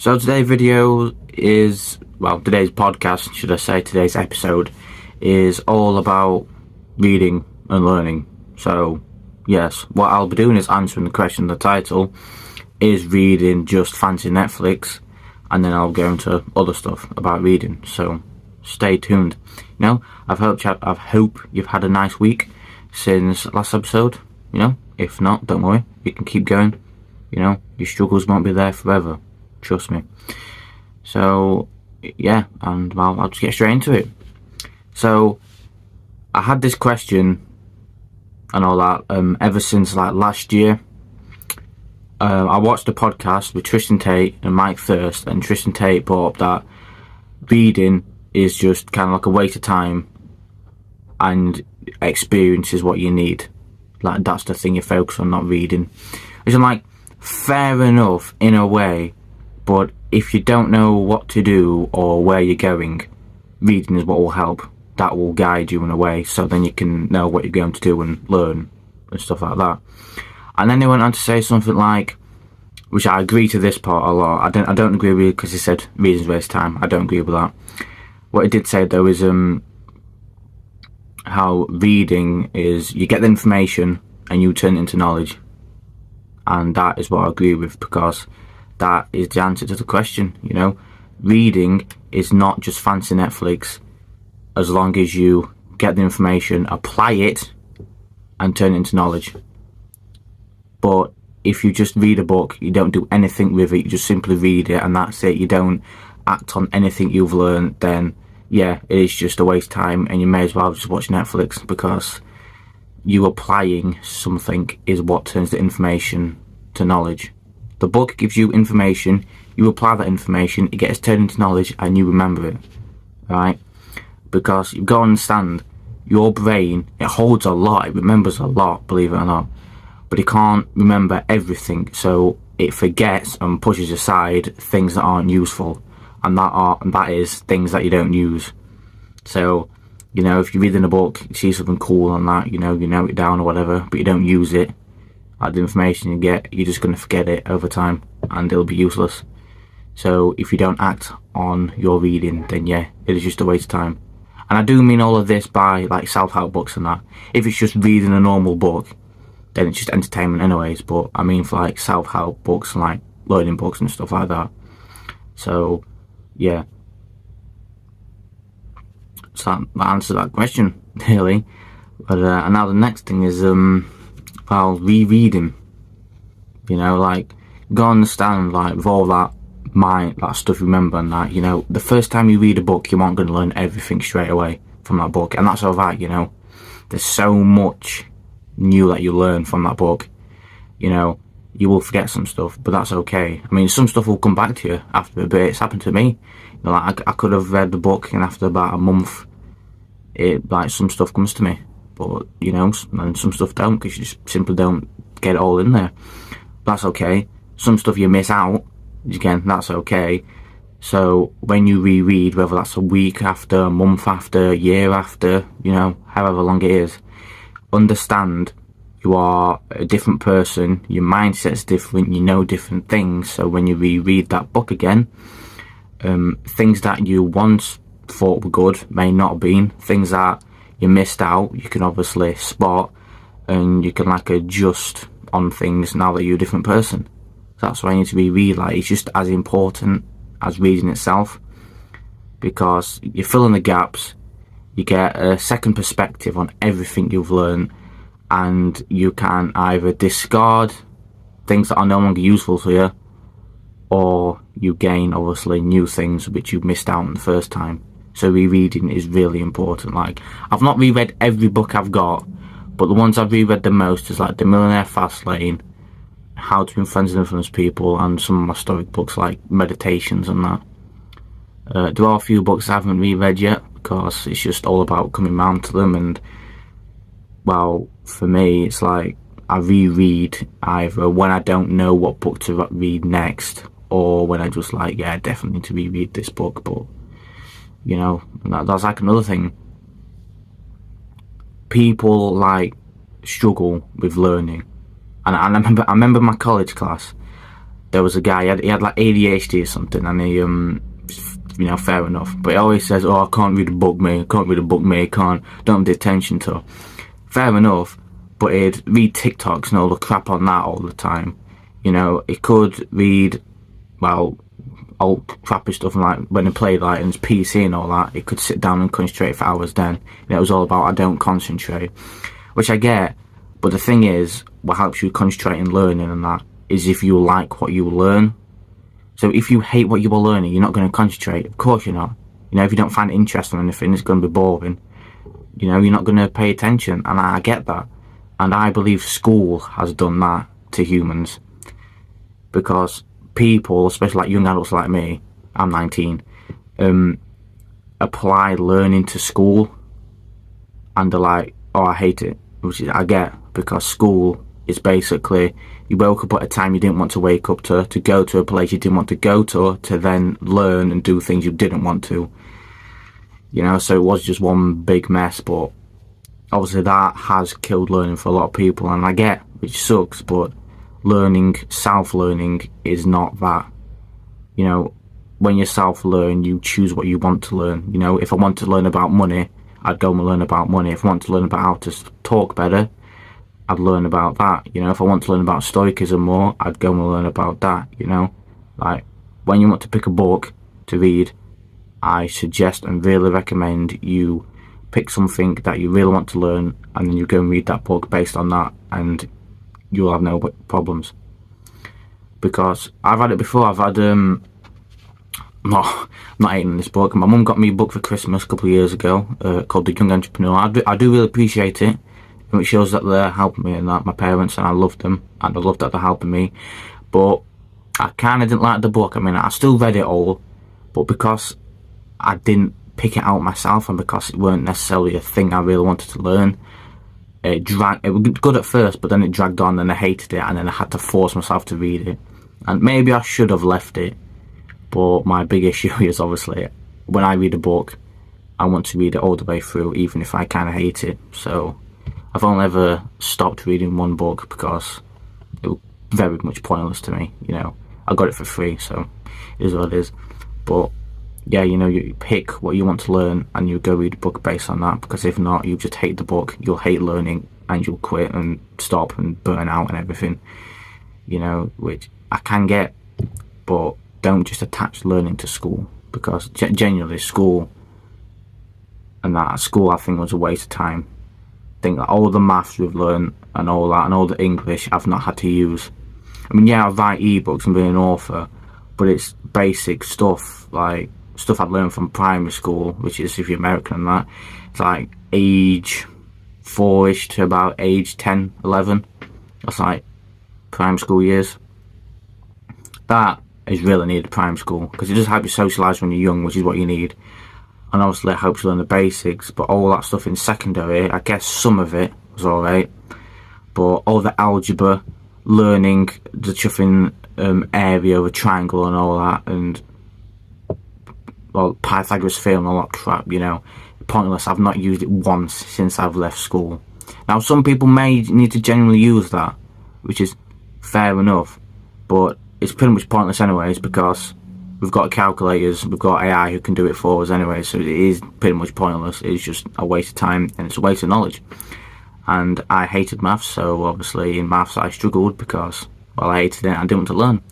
So today's video is, today's podcast, should I say, today's episode is all about reading and learning. So, yes, what I'll be doing is answering the question in the title, is reading just fancy Netflix? And then I'll go into other stuff about reading. So, stay tuned. I hope you've had a nice week since last episode. If not, don't worry, you can keep going. Your struggles won't be there forever. Trust me. So, yeah, and I'll just get straight into it. So, I had this question and all that ever since last year. I watched a podcast with Tristan Tate and Mike Thirst, and Tristan Tate brought up that reading is just kind of like a waste of time, and experience is what you need. That's the thing you focus on, not reading. Which I'm like, fair enough in a way, but if you don't know what to do or where you're going, reading is what will help. That will guide you in a way, so then you can know what you're going to do and learn and stuff like that. And then they went on to say something like, which I agree to this part a lot. I don't agree with it because he said reading's a waste of time. I don't agree with that. What he did say though is how reading is, you get the information and you turn it into knowledge. And that is what I agree with, because that is the answer to the question. Reading is not just fancy Netflix, as long as you get the information, apply it, and turn it into knowledge. But if you just read a book, you don't do anything with it, you just simply read it and that's it, you don't act on anything you've learned, then yeah, it is just a waste of time, and you may as well just watch Netflix, because you applying something is what turns the information to knowledge. The book gives you information, you apply that information, it gets turned into knowledge, and you remember it, right? Because you've got to understand, your brain, it holds a lot, it remembers a lot, believe it or not, but it can't remember everything, so it forgets and pushes aside things that aren't useful, and that is things that you don't use. So, if you're reading a book, you see something cool on that, you note it down or whatever, but you don't use it, the information you get, you're just going to forget it over time, and it'll be useless. So if you don't act on your reading, then yeah, it is just a waste of time. And I do mean all of this by self-help books and that. If it's just reading a normal book, then it's just entertainment anyways, but I mean for self-help books and learning books and stuff like that. So yeah, so that answers that question really. But and now the next thing is rereading. Go understand with all that that stuff you remember, and that the first time you read a book, you aren't going to learn everything straight away from that book, and that's alright. There's so much new that you learn from that book. You will forget some stuff, but that's okay. I mean, some stuff will come back to you after a bit. It's happened to me. I could have read the book, and after about a month, some stuff comes to me, but and some stuff don't, because you just simply don't get it all in there. That's okay. Some stuff you miss out, again, that's okay. So when you reread, whether that's a week after, a month after, a year after, however long it is, understand you are a different person, your mindset's different, you know different things. So when you reread that book again, things that you once thought were good may not have been. Things that you missed out, you can obviously spot, and you can adjust on things now that you're a different person. So that's why you need to reread. It's just as important as reading itself, because you fill in the gaps, you get a second perspective on everything you've learned, and you can either discard things that are no longer useful to you, or you gain obviously new things which you missed out on the first time. So rereading is really important. I've not reread every book I've got, but the ones I've reread the most is The Millionaire Fastlane, How to Influence and Influence People, and some of my historic books like Meditations and that. There are a few books I haven't reread yet, because it's just all about coming round to them, and for me it's I reread either when I don't know what book to read next, or when I just I definitely need to reread this book. But that's another thing. People struggle with learning, and I remember my college class, there was a guy, he had like ADHD or something, and he, fair enough. But he always says, oh, I can't read a book, mate, don't have the attention to. Fair enough, but he'd read TikToks and all the crap on that all the time. He could read, well, old crappy stuff, like when he played like in his PC and all that, he could sit down and concentrate for hours then. It was all about, I don't concentrate, which I get, but the thing is, what helps you concentrate and learning and that is if you like what you learn. So if you hate what you are learning, you're not going to concentrate. Of course you're not. If you don't find it interesting or anything, it's going to be boring. You're not going to pay attention, and I get that. And I believe school has done that to humans, because people, especially like young adults like me, I'm 19, apply learning to school, and they're like, oh, I hate it, which is, I get, because school is basically, you woke up at a time you didn't want to wake up to go to a place you didn't want to go to then learn and do things you didn't want to. So it was just one big mess, but obviously that has killed learning for a lot of people, and I get, which sucks, but learning, self-learning is not that. When you self-learn, you choose what you want to learn. If I want to learn about money, I'd go and learn about money. If I want to learn about how to talk better, I'd learn about that. If I want to learn about stoicism more, I'd go and learn about that. Like, when you want to pick a book to read, I suggest and really recommend you pick something that you really want to learn, and then you go and read that book based on that, and you'll have no problems. Because I've had it before. I've had not hating this book. My mum got me a book for Christmas a couple of years ago, called The Young Entrepreneur. I do really appreciate it, and it shows that they're helping me and that, my parents, and I love them, and I love that they're helping me. But I kind of didn't like the book. I still read it all, but because I didn't pick it out myself, and because it weren't necessarily a thing I really wanted to learn, it was good at first, but then it dragged on, and I hated it, and then I had to force myself to read it. And maybe I should have left it, but my big issue is, obviously, when I read a book, I want to read it all the way through, even if I kind of hate it. So I've only ever stopped reading one book because it was very much pointless to me. I got it for free, so it is what it is. But yeah, you pick what you want to learn, and you go read a book based on that, because if not, you just hate the book, you'll hate learning, and you'll quit and stop and burn out and everything, which I can get. But don't just attach learning to school, because genuinely school I think was a waste of time. I think that all the maths we've learned and all that, and all the English I've not had to use. I write ebooks and be an author, but it's basic stuff, like stuff I'd learned from primary school, which is, if you're American and that, it's like age 4-ish to about age 10, 11. That's like primary school years. That is really needed primary school, because it does help you socialise when you're young, which is what you need. And obviously it helps you learn the basics, but all that stuff in secondary, I guess some of it was alright. But all the algebra, learning the chuffing area of a triangle and all that, and Pythagoras theorem and all that crap, pointless. I've not used it once since I've left school. Now, some people may need to genuinely use that, which is fair enough, but it's pretty much pointless anyways, because we've got calculators, we've got AI who can do it for us anyway, so it is pretty much pointless. It's just a waste of time, and it's a waste of knowledge. And I hated maths, so obviously in maths I struggled because, well, I hated it and I didn't want to learn.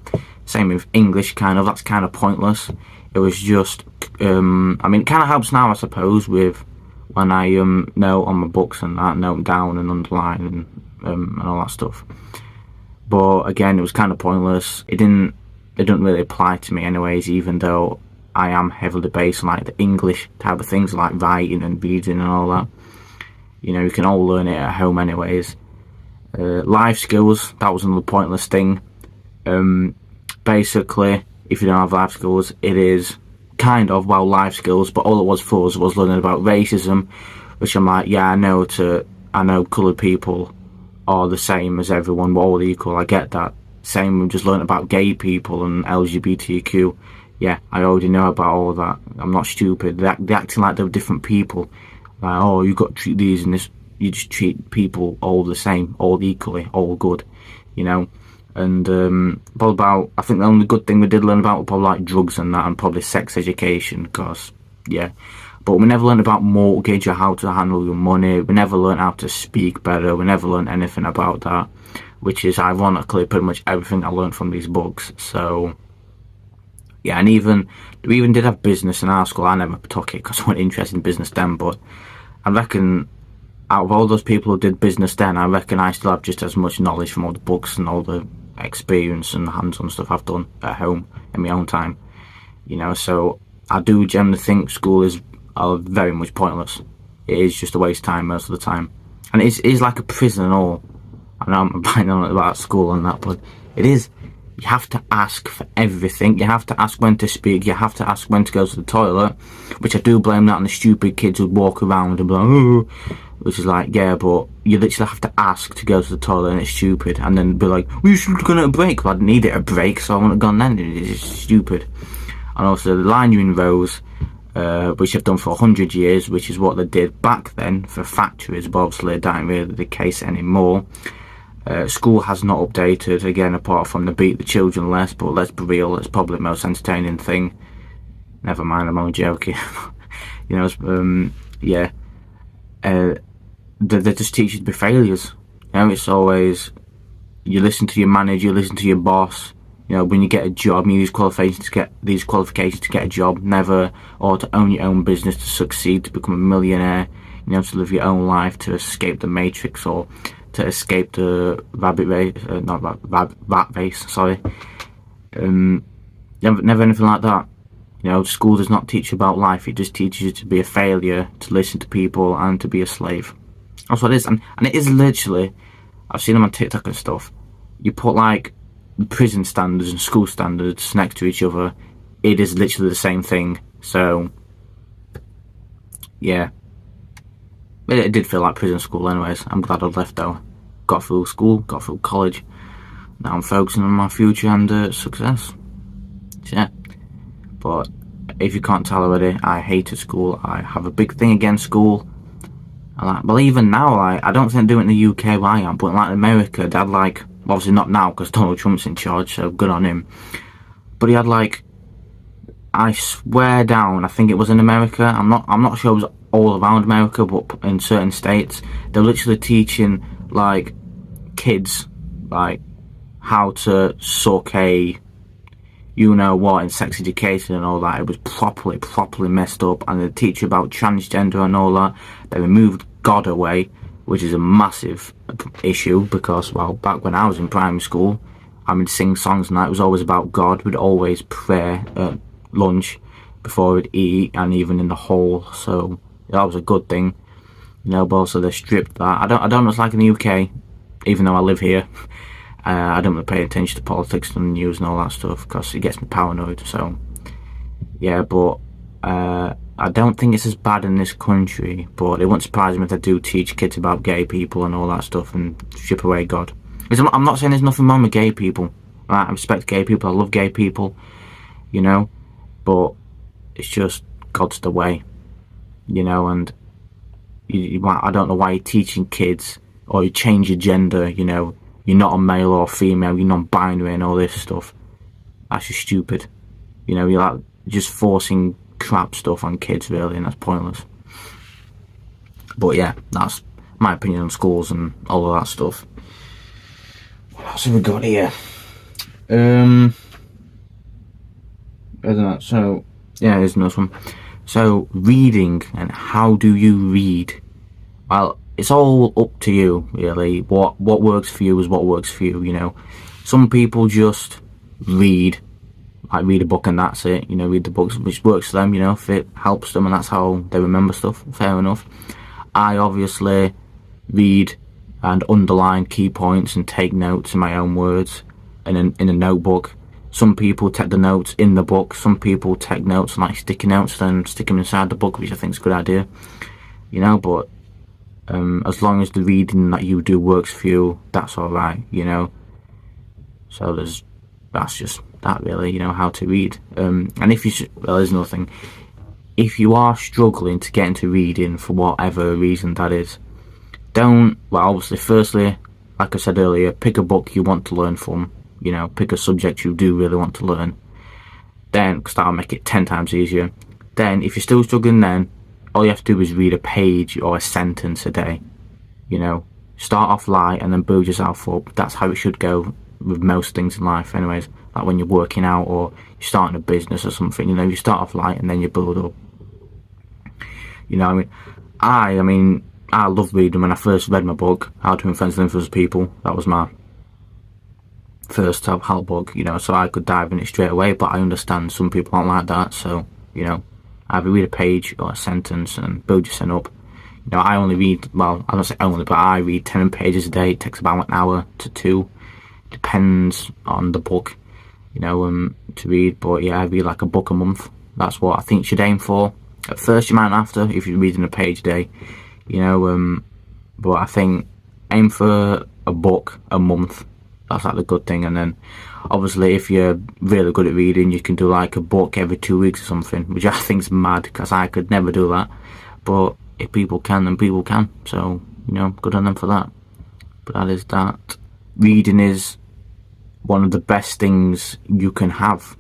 Same with English, that's kind of pointless. It was just, it kind of helps now, I suppose, with when I note on my books and that, note down and underline and all that stuff. But again, it was kind of pointless. It didn't really apply to me anyways, even though I am heavily based on like the English type of things, like writing and reading and all that. You can all learn it at home anyways. Life skills, that was another pointless thing. Basically, if you don't have life skills, it is kind of, well, life skills, but all it was for us was learning about racism, which I'm like, yeah, I know coloured people are the same as everyone, we're all equal, I get that. Same, we just learned about gay people and LGBTQ. Yeah, I already know about all that. I'm not stupid. They're acting like they're different people. Like, oh, you got to treat these and this. You just treat people all the same, all equally, all good. And probably about, I think the only good thing we did learn about was probably like drugs and that, and probably sex education, because, yeah. But we never learned about mortgage or how to handle your money. We never learned how to speak better. We never learned anything about that, which is ironically pretty much everything I learned from these books. So, yeah, and we even did have business in our school. I never took it because I wasn't interested in business then, but I reckon out of all those people who did business then, I reckon I still have just as much knowledge from all the books and all the experience and hands-on stuff I've done at home in my own time. So I do generally think school is very much pointless. It is just a waste of time most of the time. And it is like a prison and all. I know I'm banging on about school and that, but it is. You have to ask for everything. You have to ask when to speak. You have to ask when to go to the toilet, which I do blame that on the stupid kids who walk around and be like, oh, which is like, yeah, but you literally have to ask to go to the toilet and it's stupid. And then be like, well, you should have gone at a break. Well, I needed a break, so I wouldn't have gone then. It's stupid. And also the line you in rows, which they've done for 100 years, which is what they did back then for factories, but obviously that ain't really the case anymore. School has not updated, again, apart from the beat the children less, but let's be real, it's probably the most entertaining thing. Never mind, I'm only joking. Yeah. They just teach you to be failures. It's always, you listen to your manager, you listen to your boss. When you get a job, you use qualifications to get a job, never, or to own your own business, to succeed, to become a millionaire, to live your own life, to escape the matrix, or to escape the rat race, sorry. Never anything like that. School does not teach you about life, it just teaches you to be a failure, to listen to people, and to be a slave. That's what it is, and it is literally, I've seen them on TikTok and stuff, you put like prison standards and school standards next to each other, it is literally the same thing. So, yeah. It did feel like prison school anyways. I'm glad I left though. Got through school, got through college. Now I'm focusing on my future and success. So, yeah. But if you can't tell already, I hated school. I have a big thing against school. Well, even now, I don't think they do it in the UK where I am, but like in America, they had like, obviously not now because Donald Trump's in charge, so good on him. But he had like, I swear down, I think it was in America. I'm not sure it was all around America, but in certain states, they're literally teaching like kids like how to suck a in sex education and all that. It was properly messed up, and they teach you about transgender and all that. They removed God away, which is a massive issue because, well, back when I was in primary school, sing songs and that, it was always about God. We'd always pray at lunch before we'd eat, and even in the hall, so that was a good thing, but also they stripped that. I don't know what it's like in the UK, even though I live here. I don't really pay attention to politics and news and all that stuff because it gets me paranoid, so yeah, but I don't think it's as bad in this country, but it wouldn't surprise me if they do teach kids about gay people and all that stuff and strip away God. Because I'm not saying there's nothing wrong with gay people, right? I respect gay people, I love gay people, but it's just God's the way, and I don't know why you're teaching kids, or you change your gender, you're not a male or female, you're non-binary and all this stuff. That's just stupid. You're like just forcing crap stuff on kids, really, and that's pointless. But yeah, that's my opinion on schools and all of that stuff. What else have we got here? I don't know. So yeah, here's another one. So reading, and how do you read? Well, it's all up to you, really. What works for you is what works for you. Some people just read a book and that's it. Read the books which works for them. If it helps them and that's how they remember stuff, fair enough. I obviously read and underline key points and take notes in my own words in a notebook. Some people take the notes in the book. Some people take notes like sticky notes and stick them inside the book, which I think is a good idea. But as long as the reading that you do works for you, that's alright, So that's just that, really, how to read. And if there's another thing. If you are struggling to get into reading for whatever reason that is, obviously, firstly, like I said earlier, pick a book you want to learn from. you know, pick a subject you do really want to learn. Then, because that'll make it 10 times easier. Then, if you're still struggling, then all you have to do is read a page or a sentence a day. You know, start off light and then build yourself up. That's how it should go with most things in life, anyways. Like when you're working out or you're starting a business or something, you know, you start off light and then you build up. You know, I mean, I loved reading. When I first read my book, How to Influence and Influence People, that was my first self-help book, you know, so I could dive in it straight away. But I understand some people aren't like that, so, you know, either read a page or a sentence and build yourself up. You know, I only read, well, I don't say only, but I read 10 pages a day. It takes about an hour to 2. Depends on the book, you know, to read. But yeah, I read like a book a month. That's what I think you should aim for. At first, you might have to, if you're reading a page a day, you know, but I think aim for a book a month. That's like the good thing. And then, obviously, if you're really good at reading, you can do like a book every 2 weeks or something, which I think's mad, because I could never do that. But if people can, then people can. So, you know, good on them for that. But that is that. Reading is one of the best things you can have.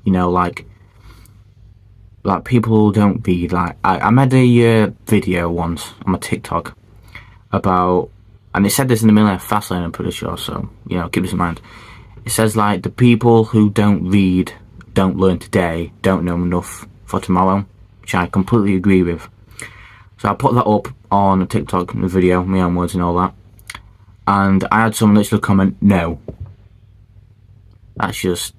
You know, like people don't read. Like, I made a video once on my TikTok about, and it said this in the Millionaire Fastlane, I'm pretty sure, so, you know, keep this in mind. It says, like, the people who don't read, don't learn today, don't know enough for tomorrow, which I completely agree with. So I put that up on a TikTok video, my own words and all that, and I had someone literally comment, no. That's just,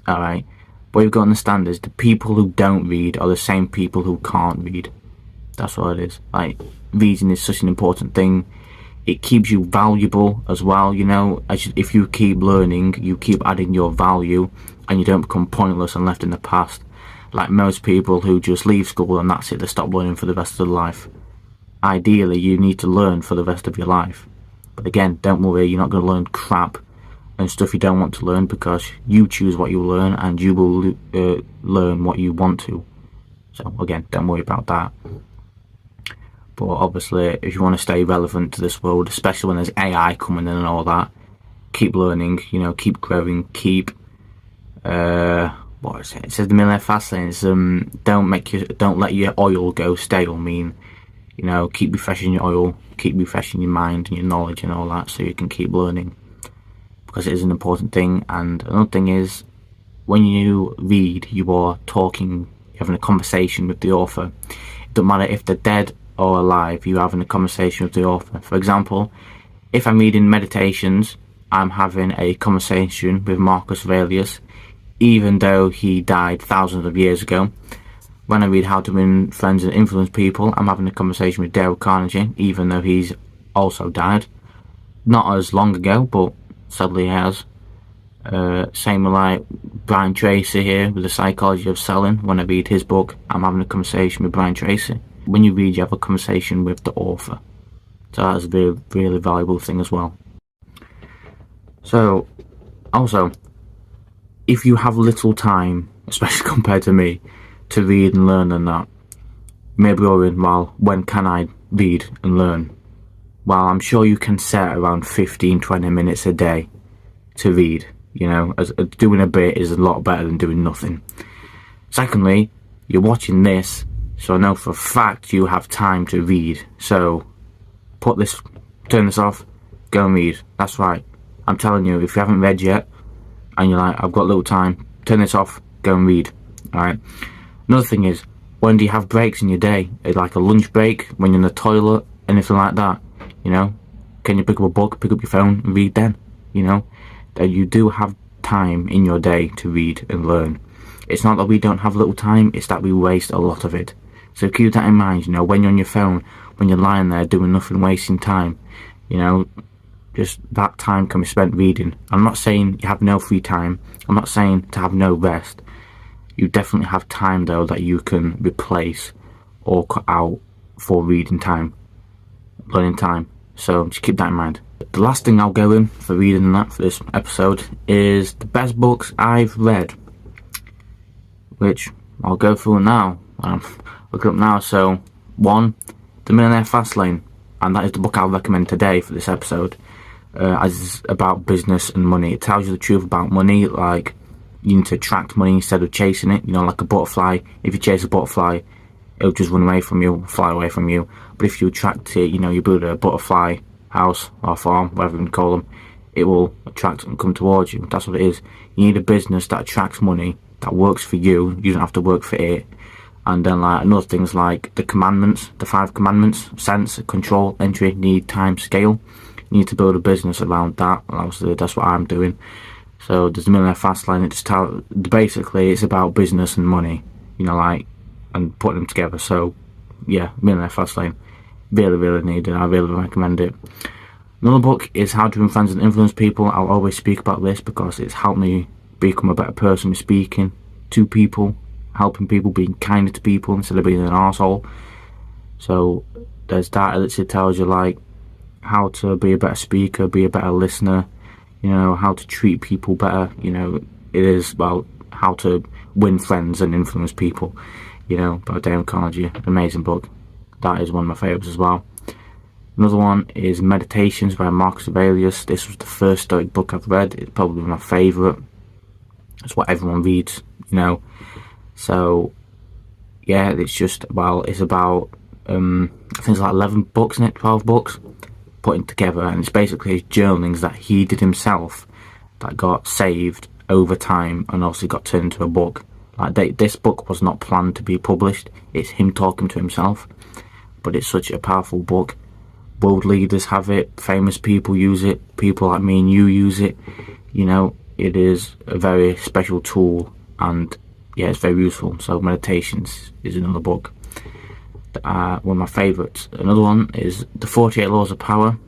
alright. What you've got to understand is the people who don't read are the same people who can't read. That's what it is. Like, reading is such an important thing. It keeps you valuable as well, you know. If you keep learning, you keep adding your value, and you don't become pointless and left in the past. Like most people who just leave school and that's it, they stop learning for the rest of their life. Ideally, you need to learn for the rest of your life. But again, don't worry, you're not going to learn crap and stuff you don't want to learn, because you choose what you learn and you will learn what you want to. So again, don't worry about that. But obviously, if you want to stay relevant to this world, especially when there's AI coming in and all that, keep learning, you know, keep growing, keep what is it? It says the Millionaire Fastlane is don't let your oil go stale. Mean, you know, keep refreshing your oil, keep refreshing your mind and your knowledge and all that, so you can keep learning, because it is an important thing. And another thing is, when you read, you are talking, you're having a conversation with the author. It doesn't matter if they're dead or alive, you're having a conversation with the author. For example, if I'm reading Meditations, I'm having a conversation with Marcus Aurelius, even though he died thousands of years ago. When I read How to Win Friends and Influence People, I'm having a conversation with Dale Carnegie, even though he's also died. Not as long ago, but sadly he has. Same with like Brian Tracy here with The Psychology of Selling. When I read his book, I'm having a conversation with Brian Tracy. When you read, you have a conversation with the author. So that's a really, really valuable thing as well. So, also, if you have little time, especially compared to me, to read and learn and that, maybe you're in, well, when can I read and learn? Well, I'm sure you can set around 15-20 minutes a day to read. You know, as doing a bit is a lot better than doing nothing. Secondly, you're watching this, so I know for a fact you have time to read. So, turn this off, go and read. That's right. I'm telling you, if you haven't read yet, and you're like, I've got a little time, turn this off, go and read. Alright. Another thing is, when do you have breaks in your day? Like a lunch break, when you're in the toilet, anything like that. You know, can you pick up a book, pick up your phone, and read then? You know, that you do have time in your day to read and learn. It's not that we don't have little time, it's that we waste a lot of it. So keep that in mind, you know, when you're on your phone, when you're lying there doing nothing, wasting time, you know, just that time can be spent reading. I'm not saying you have no free time, I'm not saying to have no rest. You definitely have time though that you can replace or cut out for reading time, learning time. So just keep that in mind. The last thing I'll go in for reading that for this episode is the best books I've read, which I'll go through now. Look up now. So 1, The Millionaire Fastlane, and that is the book I'll recommend today for this episode. as about business and money. It tells you the truth about money, like you need to attract money instead of chasing it. You know, like a butterfly. If you chase a butterfly, it'll just run away from you, fly away from you. But if you attract it, you know, you build a butterfly house or farm, whatever you can call them, it will attract and come towards you. That's what it is. You need a business that attracts money, that works for you. You don't have to work for it. And then like another things like the commandments, the 5 commandments: sense, control, entry, need, time, scale. You need to build a business around that. And obviously that's what I'm doing. So there's the Millionaire Fast Lane. Basically it's about business and money, you know, like, and putting them together. So yeah, Millionaire Fast Lane, really needed. I really recommend it. Another book is How to Influence and Influence People. I'll always speak about this because it's helped me become a better person with speaking to people, helping people, being kinder to people instead of being an arsehole. So there's that. It literally tells you like how to be a better speaker, be a better listener, you know, how to treat people better. You know, it is about how to win friends and influence people, you know, by Dale Carnegie. Amazing book. That is one of my favourites as well. Another one is Meditations by Marcus Aurelius. This was the first Stoic book I've read. It's probably my favourite. It's what everyone reads, you know. So yeah, it's about I think it's like 11 books in it, 12 books putting together, and it's basically his journalings that he did himself that got saved over time and obviously got turned into a book. Like this book was not planned to be published. It's him talking to himself, but it's such a powerful book. World leaders have it, famous people use it, people like me and you use it. You know, it is a very special tool, and yeah, it's very useful. So Meditations is another book, one of my favourites. Another one is The 48 Laws of Power.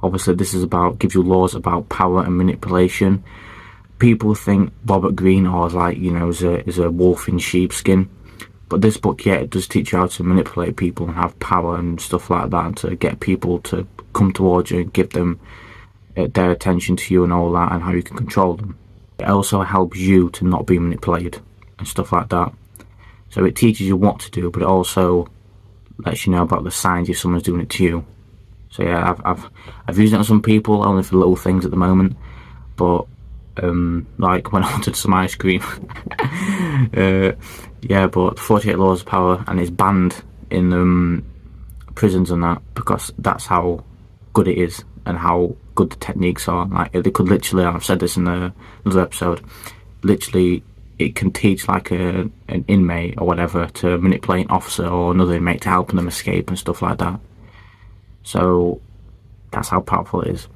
Obviously this is gives you laws about power and manipulation. People think Robert Greene or like, you know, is a wolf in sheepskin. But this book, yeah, it does teach you how to manipulate people and have power and stuff like that, and to get people to come towards you and give them their attention to you and all that, and how you can control them. It also helps you to not be manipulated and stuff like that. So it teaches you what to do, but it also lets you know about the signs if someone's doing it to you. So yeah, I've used it on some people, only for little things at the moment, but like when I wanted some ice cream. Yeah, but 48 Laws of Power, and it's banned in prisons and that, because that's how good it is and how good the techniques are. Like they could literally, I've said this in another episode, literally it can teach like an inmate or whatever to manipulate an officer or another inmate to help them escape and stuff like that. So that's how powerful it is.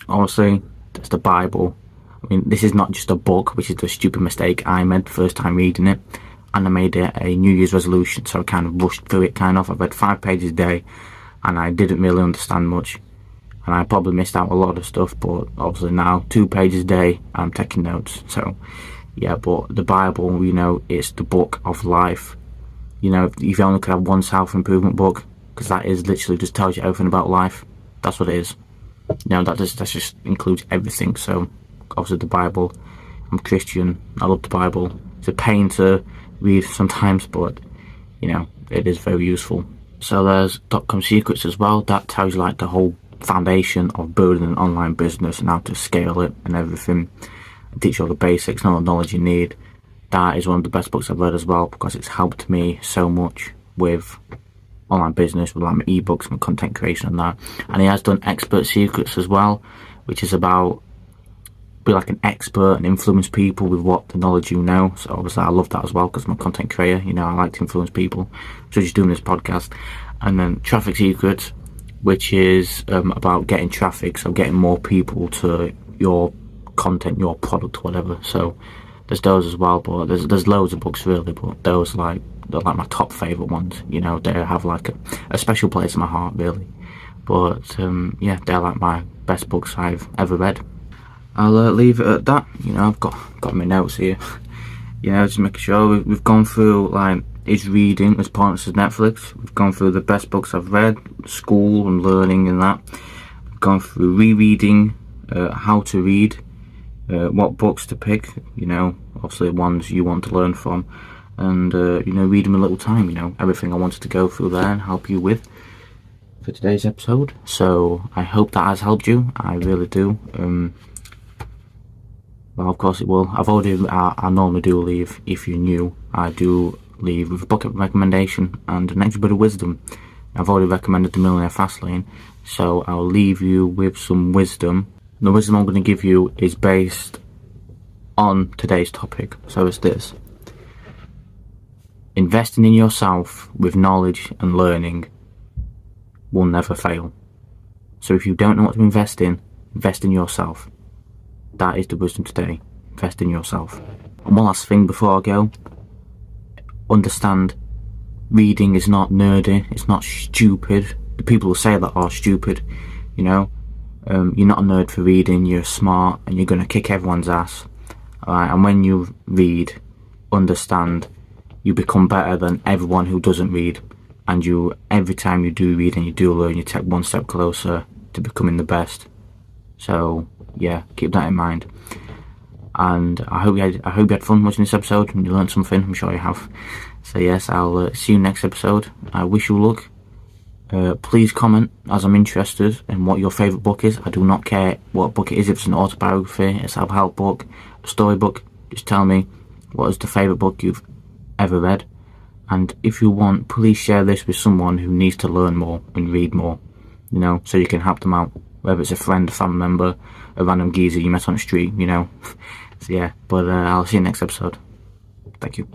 Obviously, there's the Bible. I mean, this is not just a book, which is the stupid mistake I made the first time reading it, and I made it a New Year's resolution, so I kind of rushed through it kind of. I read 5 pages a day, and I didn't really understand much, and I probably missed out a lot of stuff, but obviously now, 2 pages a day, I'm taking notes. So yeah, but the Bible, you know, it's the book of life. You know, if you only could have one self-improvement book, because that is literally just tells you everything about life. That's what it is. You know, that just includes everything. So obviously the Bible, I'm Christian, I love the Bible. It's a pain to read sometimes, but you know, it is very useful. So there's .com Secrets as well. That tells you like the whole foundation of building an online business and how to scale it and everything, and teach you all the basics and all the knowledge you need. That is one of the best books I've read as well, because it's helped me so much with online business, with like my ebooks, my content creation and that. And he has done Expert Secrets as well, which is about be like an expert and influence people with what the knowledge you know. So obviously I love that as well, because I'm a content creator, you know, I like to influence people, so just doing this podcast. And then Traffic Secrets, which is about getting traffic, so getting more people to your content, your product, whatever. So there's those as well, but there's loads of books really, but those they're like my top favourite ones. You know, they have like a special place in my heart really. But yeah, they're like my best books I've ever read. I'll leave it at that. You know, I've got my notes here. You know, just making sure we've gone through like is reading as partners with Netflix. We've gone through the best books I've read, school and learning and that. We've gone through rereading, how to read, what books to pick. You know, obviously ones you want to learn from, and you know, read them a little time. You know, everything I wanted to go through there and help you with. for today's episode. So I hope that has helped you. I really do. Well, of course it will. I normally do leave, if you're new, I do leave with a book recommendation and an extra bit of wisdom. I've already recommended The Millionaire Fastlane, so I'll leave you with some wisdom. The wisdom I'm going to give you is based on today's topic, so it's this. Investing in yourself with knowledge and learning will never fail. So if you don't know what to invest in yourself. That is the wisdom today. Invest in yourself. And one last thing before I go. Understand, reading is not nerdy. It's not stupid. The people who say that are stupid. You know, you're not a nerd for reading. You're smart, and you're gonna kick everyone's ass. Alright, and when you read, understand, you become better than everyone who doesn't read. And every time you do read and you do learn, you take one step closer to becoming the best. So yeah, keep that in mind. And I hope you had fun watching this episode and you learned something. I'm sure you have. So yes, I'll see you next episode. I wish you luck. Please comment, as I'm interested in what your favourite book is. I do not care what book it is. If it's an autobiography, a self-help book, a storybook, just tell me what is the favourite book you've ever read. And if you want, please share this with someone who needs to learn more and read more, you know, so you can help them out. Whether it's a friend, a family member, a random geezer you met on the street, you know. So yeah, but I'll see you next episode. Thank you.